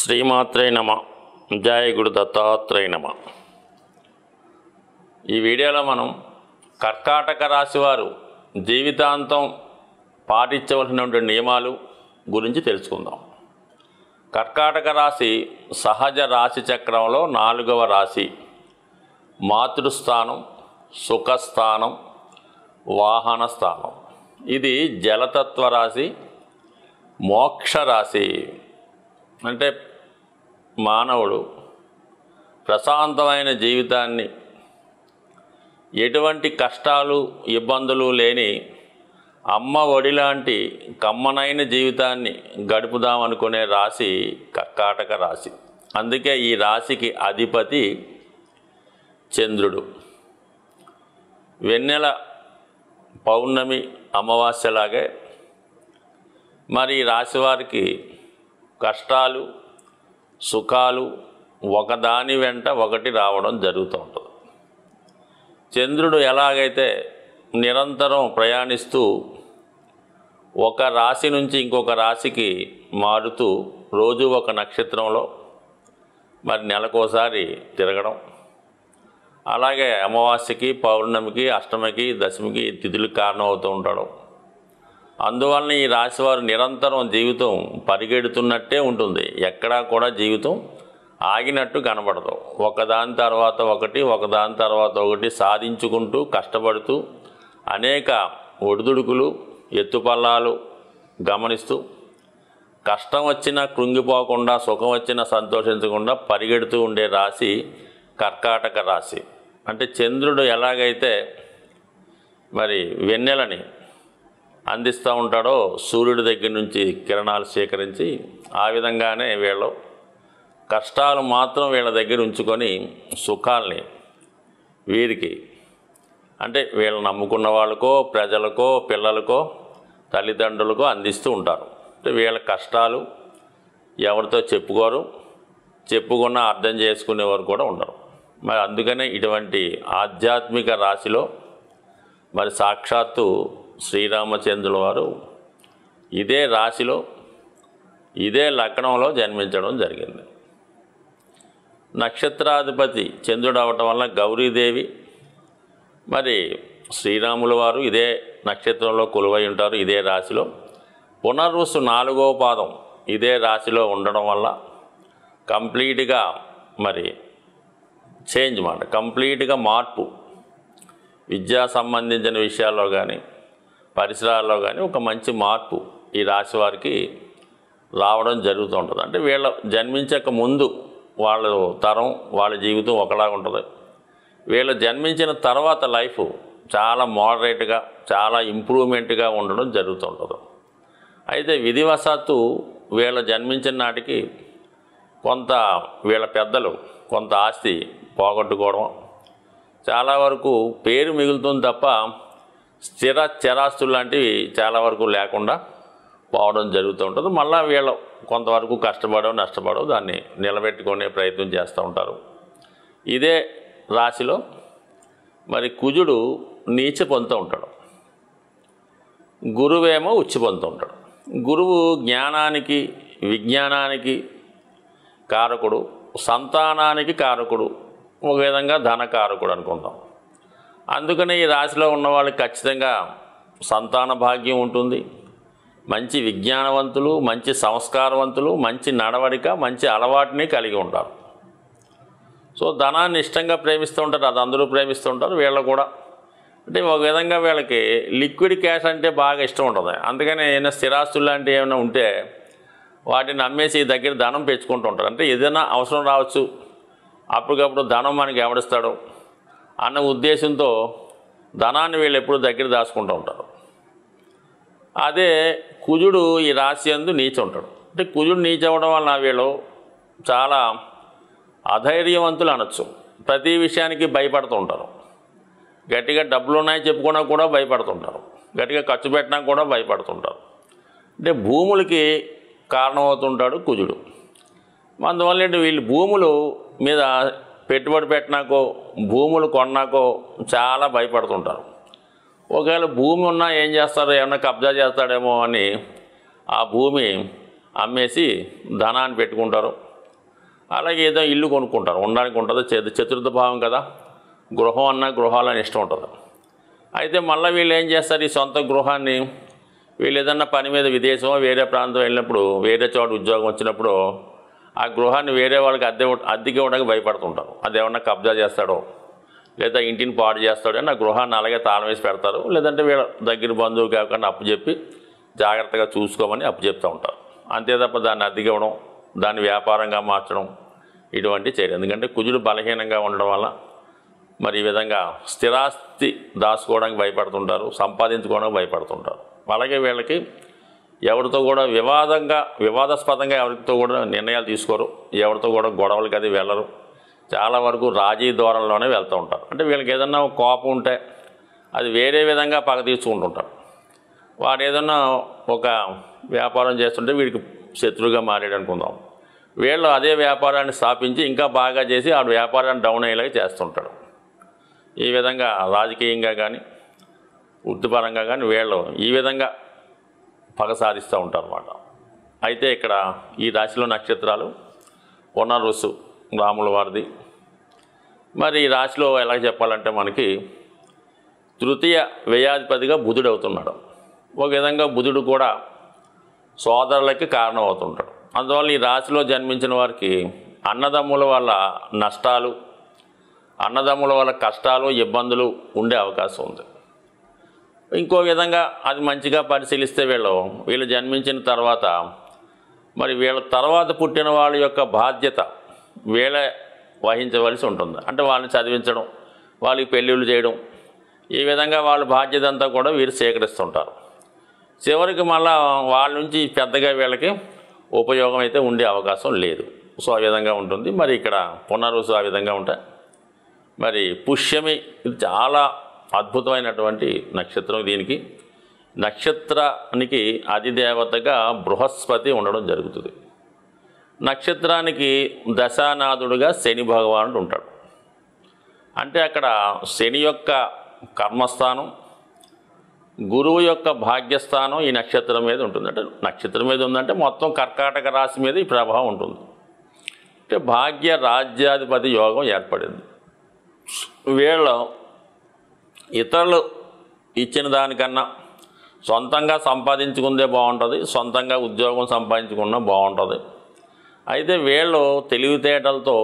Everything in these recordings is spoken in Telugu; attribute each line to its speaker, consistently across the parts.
Speaker 1: శ్రీమాత్రే నమ. జయ గురు దత్తాత్రేయ నమ. ఈ వీడియోలో మనం కర్కాటక రాశి వారు జీవితాంతం పాటించవలసినటువంటి నియమాలు గురించి తెలుసుకుందాం. కర్కాటక రాశి సహజ రాశి చక్రంలో 4వ రాశి. మాతృస్థానం, సుఖస్థానం, వాహన స్థానం. ఇది జలతత్వ రాశి, మోక్ష రాశి. అంటే మానవుడు ప్రశాంతమైన జీవితాన్ని, ఎటువంటి కష్టాలు ఇబ్బందులు లేని అమ్మ ఒడి లాంటి కమ్మనైన జీవితాన్ని గడుపుదామనుకునే రాశి కర్కాటక రాశి. అందుకే ఈ రాశికి అధిపతి చంద్రుడు. వెన్నెల పౌర్ణమి అమావాస్యలాగే మరి ఈ రాశి వారికి కష్టాలు సుఖాలు ఒకదాని వెంట ఒకటి రావడం జరుగుతూ ఉంటుంది. చంద్రుడు ఎలాగైతే నిరంతరం ప్రయాణిస్తూ ఒక రాశి నుంచి ఇంకొక రాశికి మారుతూ రోజు ఒక నక్షత్రంలో మరి నెలకోసారి తిరగడం, అలాగే అమావాస్యకి, పౌర్ణమికి, అష్టమికి, దశమికి తిథులకు కారణం అవుతూ ఉంటాడు. అందువలన ఈ రాశివారు నిరంతరం జీవితం పరిగెడుతున్నట్టే ఉంటుంది. ఎక్కడా కూడా జీవితం ఆగినట్టు కనబడదు. ఒకదాని తర్వాత ఒకటి, ఒకదాని తర్వాత ఒకటి సాధించుకుంటూ కష్టపడుతూ అనేక ఒడిదుడుకులు ఎత్తుపల్లాలు గమనిస్తూ కష్టం వచ్చినా కృంగిపోకుండా, సుఖం వచ్చినా సంతోషించకుండా పరిగెడుతూ ఉండే రాశి కర్కాటక రాశి. అంటే చంద్రుడు ఎలాగైతే మరి వెన్నెలని అందిస్తూ ఉంటాడో సూర్యుడి దగ్గర నుంచి కిరణాలు సేకరించి, ఆ విధంగానే వీళ్ళు కష్టాలు మాత్రం వీళ్ళ దగ్గర ఉంచుకొని సుఖాల్ని వీరికి, అంటే వీళ్ళని నమ్ముకున్న వాళ్ళకో, ప్రజలకో, పిల్లలకో, తల్లిదండ్రులకో అందిస్తూ ఉంటారు. అంటే వీళ్ళ కష్టాలు ఎవరితో చెప్పుకోరు, చెప్పుకున్నా అర్థం చేసుకునేవారు కూడా ఉండరు. మరి అందుకనే ఇటువంటి ఆధ్యాత్మిక రాశిలో మరి సాక్షాత్తు శ్రీరామచంద్రుల వారు ఇదే రాశిలో ఇదే లగ్నంలో జన్మించడం జరిగింది. నక్షత్రాధిపతి చంద్రుడు అవటం వల్ల గౌరీదేవి మరి శ్రీరాముల వారు ఇదే నక్షత్రంలో కొలువై ఉంటారు, ఇదే రాశిలో. పునర్వసు 4వ పాదం ఇదే రాశిలో ఉండడం వల్ల కంప్లీట్గా మరి చేంజ్ మాట, కంప్లీట్గా మార్పు, విద్యా సంబంధించిన విషయాల్లో కానీ పరిసరాల్లో కానీ ఒక మంచి మార్పు ఈ రాశి వారికి రావడం జరుగుతూ ఉంటుంది. అంటే వీళ్ళ జన్మించక ముందు వాళ్ళ తరం, వాళ్ళ జీవితం ఒకలాగా ఉంటుంది. వీళ్ళు జన్మించిన తర్వాత లైఫ్ చాలా మోడరేట్గా, చాలా ఇంప్రూవ్మెంట్గా ఉండడం జరుగుతూ ఉంటుంది. అయితే విధివశాత్తు వీళ్ళ జన్మించిన నాటికి కొంత వీళ్ళ పెద్దలు కొంత ఆస్తి పోగొట్టుకోవడం, చాలా వరకు పేరు మిగులుతుంది తప్ప స్థిర చరాస్తులు లాంటివి చాలా వరకు లేకుండా పోవడం జరుగుతూ ఉంటుంది. మళ్ళీ వీళ్ళు కొంతవరకు కష్టపడో నష్టపడో దాన్ని నిలబెట్టుకునే ప్రయత్నం చేస్తూ ఉంటారు. ఇదే రాశిలో మరి కుజుడు నీచ పొందుతూ ఉంటాడు, గురువేమో ఉచ్చి పొందుతూ ఉంటాడు. గురువు జ్ఞానానికి, విజ్ఞానానికి కారకుడు, సంతానానికి కారకుడు, ఒక విధంగా ధనకారకుడు అనుకుంటాం. అందుకని ఈ రాశిలో ఉన్న వాళ్ళకి ఖచ్చితంగా సంతాన భాగ్యం ఉంటుంది. మంచి విజ్ఞానవంతులు, మంచి సంస్కారవంతులు, మంచి నడవడిక, మంచి అలవాటుని కలిగి ఉంటారు. సో ధనాన్ని ఇష్టంగా ప్రేమిస్తూ ఉంటారు, అది అందరూ ప్రేమిస్తూ ఉంటారు. వీళ్ళు కూడా అంటే ఒక విధంగా వీళ్ళకి లిక్విడ్ క్యాష్ అంటే బాగా ఇష్టం ఉంటుంది. అందుకని ఏదైనా స్థిరాస్తులు లాంటివి ఏమైనా ఉంటే వాటిని అమ్మేసి దగ్గర ధనం పెంచుకుంటూ ఉంటారు. అంటే ఏదైనా అవసరం రావచ్చు, అప్పటికప్పుడు ధనం మనకి ఎవడిస్తాడు అన్న ఉద్దేశంతో ధనాన్ని వీళ్ళు ఎప్పుడు దగ్గర దాచుకుంటూ ఉంటారు. అదే కుజుడు ఈ రాశి యందు నీచి ఉంటాడు. అంటే కుజుడు నీచి అవ్వడం వలన వీళ్ళు చాలా అధైర్యవంతులు అనొచ్చు. ప్రతి విషయానికి భయపడుతూ ఉంటారు. గట్టిగా డబ్బులు ఉన్నాయి చెప్పుకున్నా కూడా భయపడుతుంటారు, గట్టిగా ఖర్చు పెట్టినా కూడా భయపడుతుంటారు. అంటే భూములకి కారణమవుతుంటాడు కుజుడు. అందువల్ల ఏంటి వీళ్ళు భూములు మీద పెట్టుబడి పెట్టినాకో, భూములు కొన్నాకో చాలా భయపడుతుంటారు. ఒకవేళ భూమి ఉన్నా ఏం చేస్తారో, ఏమన్నా కబ్జా చేస్తాడేమో అని ఆ భూమి అమ్మేసి ధనాన్ని పెట్టుకుంటారు. అలాగే ఏదో ఇల్లు కొనుక్కుంటారు, ఉండడానికి ఉంటుంది, చతుర్థ భావం కదా, గృహం అన్న గృహాలని ఇష్టం ఉంటుంది. అయితే మళ్ళీ వీళ్ళు ఏం చేస్తారు, ఈ సొంత గృహాన్ని వీళ్ళు ఏదన్నా పని మీద విదేశమో వేరే ప్రాంతం వెళ్ళినప్పుడు, వేరే చోట ఉద్యోగం వచ్చినప్పుడు ఆ గృహాన్ని వేరే వాళ్ళకి అద్దెకి ఇవ్వడానికి భయపడుతుంటారు. అది ఏమన్నా కబ్జా చేస్తాడో లేదా ఇంటిని పాడు చేస్తాడో అని ఆ గృహాన్ని అలాగే తాళం వేసి పెడతారు. లేదంటే వీళ్ళ దగ్గర బంధువు కాకుండా అప్పుచెప్పి జాగ్రత్తగా చూసుకోమని అప్పుచెప్తూ ఉంటారు. అంతే తప్ప దాన్ని అద్దెకి ఇవ్వడం, దాన్ని వ్యాపారంగా మార్చడం ఇటువంటి చేయరు. ఎందుకంటే కుజుడు బలహీనంగా ఉండడం వల్ల మరి ఈ విధంగా స్థిరాస్తి దాచుకోవడానికి భయపడుతుంటారు, సంపాదించుకోవడానికి భయపడుతుంటారు. అలాగే వీళ్ళకి ఎవరితో కూడా వివాదాస్పదంగా ఎవరితో కూడా నిర్ణయాలు తీసుకోరు, ఎవరితో కూడా గొడవలకి అది వెళ్ళరు. చాలా వరకు రాజీ ధోరణిలోనే వెళ్తూ ఉంటారు. అంటే వీళ్ళకి ఏదన్నా కోపం ఉంటే అది వేరే విధంగా పగ తీర్చుకుంటుంటారు. వాడు ఏదన్నా ఒక వ్యాపారం చేస్తుంటే వీడికి శత్రువుగా మారాడు అనుకుందాం, వీళ్ళు అదే వ్యాపారాన్ని స్థాపించి ఇంకా బాగా చేసి ఆ వ్యాపారాన్ని డౌన్ అయ్యేలాగా చేస్తుంటాడు. ఈ విధంగా రాజకీయంగా కానీ వృత్తిపరంగా కానీ వీళ్ళు ఈ విధంగా పగ సాధిస్తూ ఉంటారు అన్నమాట. అయితే ఇక్కడ ఈ రాశిలో నక్షత్రాలు పునర్వసు రాముల వారిది. మరి ఈ రాశిలో ఎలా చెప్పాలంటే మనకి తృతీయ వ్యయాధిపతిగా బుధుడు అవుతున్నాడు. ఒక విధంగా బుధుడు కూడా సోదరులకి కారణం అవుతుంటాడు. అందువల్ల ఈ రాశిలో జన్మించిన వారికి అన్నదమ్ముల వల్ల నష్టాలు, అన్నదమ్ముల వల్ల కష్టాలు, ఇబ్బందులు ఉండే అవకాశం ఉంది. ఇంకో విధంగా అది మంచిగా పరిశీలిస్తే వీళ్ళు జన్మించిన తర్వాత మరి వీళ్ళ తర్వాత పుట్టిన వాళ్ళ యొక్క బాధ్యత వీళ్ళే వహించవలసి ఉంటుంది. అంటే వాళ్ళని చదివించడం, వాళ్ళకి పెళ్ళిళ్ళు చేయడం, ఈ విధంగా వాళ్ళ బాధ్యత అంతా కూడా వీరు సేకరిస్తుంటారు. చివరికి మళ్ళా వాళ్ళ నుంచి పెద్దగా వీళ్ళకి ఉపయోగం అయితే ఉండే అవకాశం లేదు. సో ఆ విధంగా ఉంటుంది. మరి ఇక్కడ పునర్వసు ఆ విధంగా ఉంటాయి. మరి పుష్యమి ఇది చాలా అద్భుతమైనటువంటి నక్షత్రం. దీనికి నక్షత్రానికి అధిదేవతగా బృహస్పతి ఉండడం జరుగుతుంది. నక్షత్రానికి దశానాథుడుగా శని భగవానుడు ఉంటాడు. అంటే అక్కడ శని యొక్క కర్మస్థానం, గురువు యొక్క భాగ్యస్థానం ఈ నక్షత్రం మీద ఉంటుంది. అంటే నక్షత్రం మీద ఉందంటే మొత్తం కర్కాటక రాశి మీద ఈ ప్రభావం ఉంటుంది. అంటే భాగ్య రాజ్యాధిపతి యోగం ఏర్పడింది. వీళ్ళు ఇతరులు ఇచ్చిన దానికన్నా సొంతంగా సంపాదించుకుందే బాగుంటుంది, సొంతంగా ఉద్యోగం సంపాదించుకున్నా బాగుంటుంది. అయితే వీళ్ళు తెలివితేటలతో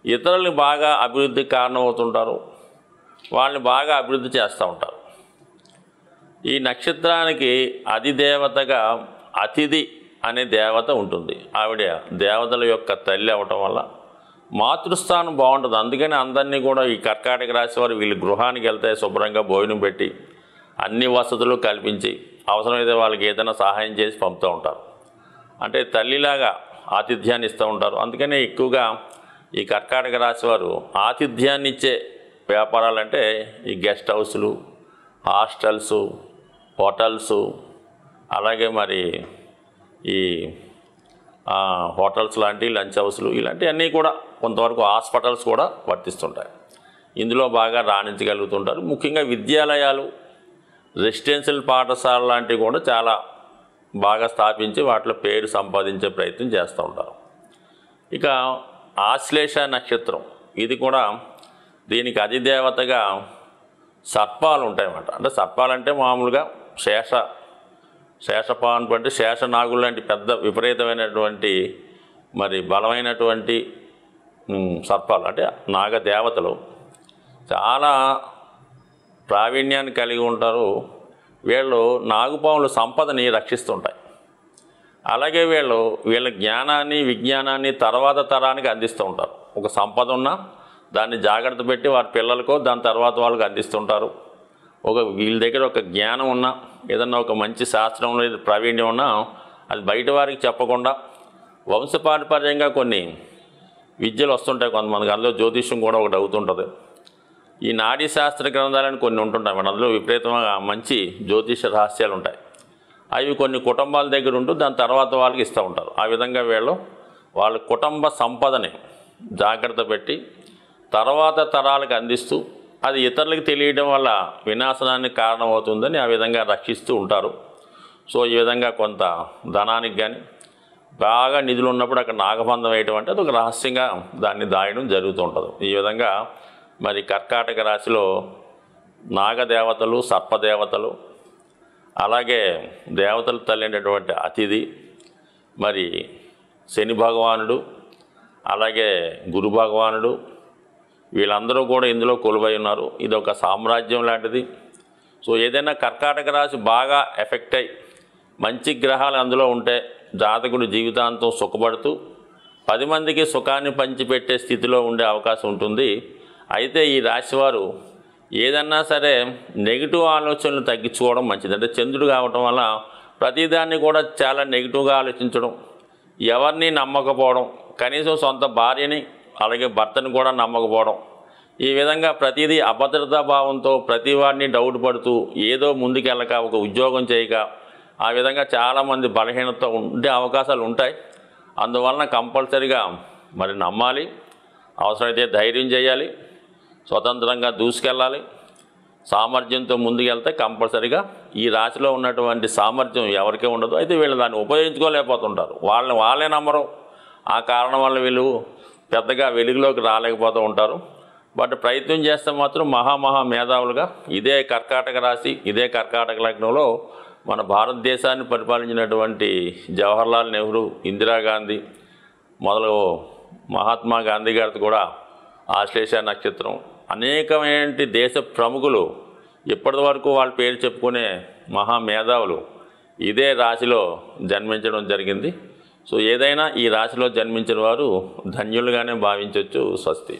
Speaker 1: ఇతరుల్ని బాగా అభివృద్ధికి కారణమవుతుంటారు, వాళ్ళని బాగా అభివృద్ధి చేస్తూ ఉంటారు. ఈ నక్షత్రానికి అధిదేవతగా అతిథి అనే దేవత ఉంటుంది. ఆవిడ దేవతల యొక్క తల్లి అవటం వల్ల మాతృస్థానం బాగుంటుంది. అందుకని అందరినీ కూడా ఈ కర్కాటక రాశి వారు వీళ్ళు గృహానికి వెళ్తే శుభ్రంగా భోజనం పెట్టి అన్ని వసతులు కల్పించి అవసరమైతే వాళ్ళకి ఏదైనా సహాయం చేసి పంపుతూ ఉంటారు. అంటే తల్లిలాగా ఆతిథ్యాన్ని ఇస్తూ ఉంటారు. అందుకనే ఎక్కువగా ఈ కర్కాటక రాశి వారు ఆతిథ్యాన్ని ఇచ్చే వ్యాపారాలంటే ఈ గెస్ట్ హౌస్లు, హాస్టల్స్, హోటల్స్, అలాగే మరి ఈ హోటల్స్ లాంటి లంచ్ హౌస్లు ఇలాంటివన్నీ కూడా కొంతవరకు హాస్పిటల్స్ కూడా వర్తిస్తుంటాయి. ఇందులో బాగా రాణించగలుగుతుంటారు. ముఖ్యంగా విద్యాలయాలు, రెసిడెన్షియల్ పాఠశాల లాంటివి కూడా చాలా బాగా స్థాపించి వాటిలో పేరు సంపాదించే ప్రయత్నం చేస్తూ ఉంటారు. ఇక ఆశ్లేష నక్షత్రం ఇది కూడా దీనికి అధిదేవతగా సర్పాలు ఉంటాయన్నమాట. అంటే సర్పాలంటే మామూలుగా శేషపాను అంటే శేషనాగులు లాంటి పెద్ద విపరీతమైనటువంటి మరి బలమైనటువంటి సర్పాలు, అంటే నాగదేవతలు చాలా ప్రావీణ్యాన్ని కలిగి ఉంటారు. వీళ్ళు నాగుపాముల సంపదని రక్షిస్తుంటాయి. అలాగే వీళ్ళ జ్ఞానాన్ని, విజ్ఞానాన్ని తర్వాత తరానికి అందిస్తూ ఉంటారు. ఒక సంపద ఉన్నా దాన్ని జాగ్రత్త పెట్టి వారి పిల్లలకో దాని తర్వాత వాళ్ళకి అందిస్తుంటారు. వీళ్ళ దగ్గర ఒక జ్ఞానం ఉన్నా, ఏదన్నా ఒక మంచి శాస్త్రంలో ప్రావీణ్యం ఉన్నా అది బయట వారికి చెప్పకుండా వంశపారంపర్యంగా కొన్ని విద్యలు వస్తుంటాయి కొంతమందికి. అందులో జ్యోతిష్యం కూడా ఒకటి అవుతుంటుంది. ఈ నాడీ శాస్త్ర గ్రంథాలని కొన్ని ఉంటుంటాయి మేడం. అందులో విపరీతంగా మంచి జ్యోతిష రహస్యాలు ఉంటాయి. అవి కొన్ని కుటుంబాల దగ్గర ఉంటూ దాని తర్వాత వాళ్ళకి ఇస్తూ ఉంటారు. ఆ విధంగా వాళ్ళ కుటుంబ సంపదని జాగ్రత్త పెట్టి తర్వాత తరాలకు అందిస్తూ అది ఇతరులకు తెలియడం వల్ల వినాశనానికి కారణమవుతుందని ఆ విధంగా రక్షిస్తూ ఉంటారు. సో ఈ విధంగా కొంత ధనానికి కానీ బాగా నిధులు ఉన్నప్పుడు అక్కడ నాగబంధం వేయటం అంటే అది ఒక రహస్యంగా దాన్ని దాయడం జరుగుతూ ఉంటుంది. ఈ విధంగా మరి కర్కాటక రాశిలో నాగదేవతలు, సర్పదేవతలు, అలాగే దేవతల తల్లి అయినటువంటి అతిథి, మరి శని భగవానుడు, అలాగే గురు భగవానుడు, వీళ్ళందరూ కూడా ఇందులో కొలువై ఉన్నారు. ఇది ఒక సామ్రాజ్యం లాంటిది. సో ఏదైనా కర్కాటక రాశి బాగా ఎఫెక్ట్ అయ్యి మంచి గ్రహాలు అందులో ఉంటే జాతకుడు జీవితాంతం సుఖపడుతూ 10 మందికి సుఖాన్ని పంచిపెట్టే స్థితిలో ఉండే అవకాశం ఉంటుంది. అయితే ఈ రాశివారు ఏదన్నా సరే నెగిటివ్ ఆలోచనలు తగ్గించుకోవడం మంచిది. అంటే చంద్రుడు కావటం వల్ల ప్రతిదాన్ని కూడా చాలా నెగిటివ్గా ఆలోచించడం, ఎవరిని నమ్మకపోవడం, కనీసం సొంత భార్యని అలాగే భర్తను కూడా నమ్మకపోవడం, ఈ విధంగా ప్రతిదీ అభద్రతా భావంతో ప్రతి వాడిని డౌట్ పడుతూ ఏదో ముందుకెళ్ళక ఒక ఉద్యోగం చేయక ఆ విధంగా చాలామంది బలహీనత ఉండే అవకాశాలు ఉంటాయి. అందువలన కంపల్సరిగా మరి నమ్మాలి, అవసరమైతే ధైర్యం చేయాలి, స్వతంత్రంగా దూసుకెళ్ళాలి, సామర్థ్యంతో ముందుకెళ్తే కంపల్సరిగా ఈ రాశిలో ఉన్నటువంటి సామర్థ్యం ఎవరికీ ఉండదు. అయితే వీళ్ళు దాన్ని ఉపయోగించుకోలేకపోతుంటారు. వాళ్ళే నమ్మరు. ఆ కారణం వల్ల వీళ్ళు పెద్దగా వెలుగులోకి రాలేకపోతూ ఉంటారు. బట్ ప్రయత్నం చేస్తే మాత్రం మహా మేధావులుగా ఇదే కర్కాటక రాశి, ఇదే కర్కాటక లగ్నంలో మన భారతదేశాన్ని పరిపాలించినటువంటి జవహర్లాల్ నెహ్రూ, ఇందిరాగాంధీ మొదలు మహాత్మా గాంధీ గారితో కూడా ఆశ్లేష నక్షత్రం, అనేకమైన దేశ ప్రముఖులు ఇప్పటి వరకు వాళ్ళ పేరు చెప్పుకునే మహామేధావులు ఇదే రాశిలో జన్మించడం జరిగింది. సో ఏదైనా ఈ రాశిలో జన్మించిన వారు ధన్యులుగానే భావించవచ్చు. స్వస్తి.